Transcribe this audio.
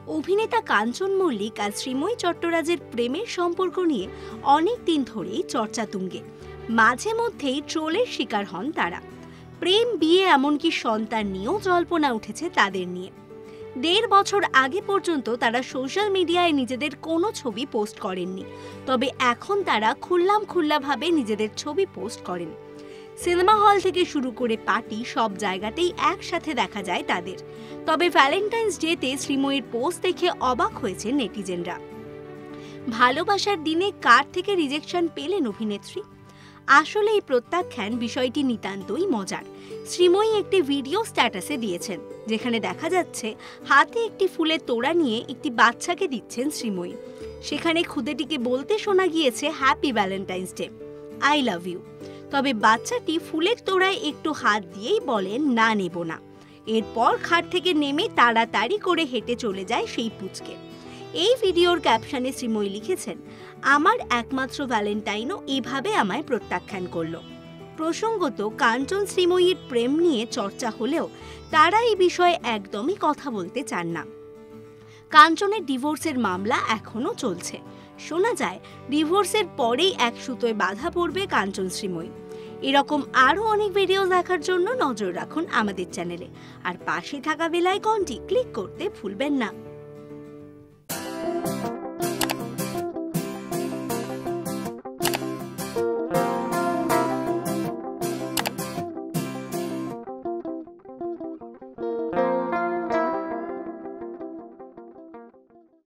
অভিনেতা কাঞ্চন মল্লিক আর শ্রীময়ী চট্টরাজের প্রেমের সম্পর্ক নিয়ে অনেক দিন ধরেই চর্চা তুঙ্গে। মাঝে মধ্যেই ট্রোলের শিকার হন তারা। প্রেম, বিয়ে, এমনকি সন্তান নিয়েও জল্পনা উঠেছে তাদের নিয়ে। ১.৫ বছর আগে পর্যন্ত তারা সোশ্যাল মিডিয়ায় নিজেদের কোনো ছবি পোস্ট করেননি, তবে এখন তারা খোলাভাবে নিজেদের ছবি পোস্ট করেন। সিনেমা হল থেকে শুরু করে পার্টি, সব জায়গাতেই একসাথে দেখা যায় তাদের। তবে ভ্যালেন্টাইন্স ডেতে শ্রীময়ীর পোস্ট দেখে অবাক হয়েছে নেটিজেনরা। ভালোবাসার দিনে কার থেকে রিজেকশন পেলেন অভিনেত্রী? আসলে এই প্রত্যাখ্যান বিষয়টি নিতান্তই মজার। শ্রীময়ী একটি ভিডিও স্ট্যাটাসে দিয়েছেন, যেখানে দেখা যাচ্ছে হাতে একটি ফুলের তোড়া নিয়ে একটি বাচ্চাকে দিচ্ছেন শ্রীময়ী। সেখানে খুদেটিকে বলতে শোনা গিয়েছে, happy Valentine's day, I love you. তবে বাচ্চাটি ফুলের তোড়ায় একটু হাত দিয়েই বলেন, না নেব না। এরপর খাট থেকে নেমে তাড়াতাড়ি করে হেঁটে চলে যায় সেই পুচকে। এই ভিডিওর ক্যাপশনে শ্রীময়ী লিখেছেন, আমার একমাত্র ভ্যালেন্টাইনও এভাবে আমায় প্রত্যাখ্যান করলো। প্রসঙ্গত, কাঞ্চন শ্রীময়ীর প্রেম নিয়ে চর্চা হলেও তারা এই বিষয়ে একদমই কথা বলতে চান না। কাঞ্চনের ডিভোর্সের মামলা এখনো চলছে। শোনা যায় ডিভোর্সের পরেই এক সুতোয় বাঁধা পড়বে কাঞ্চন শ্রীময়ী। এরকম আরও অনেক ভিডিও দেখার জন্য নজর রাখুন আমাদের চ্যানেলে, আর পাশে থাকা বেল আইকনটি ক্লিক করতে ভুলবেন না।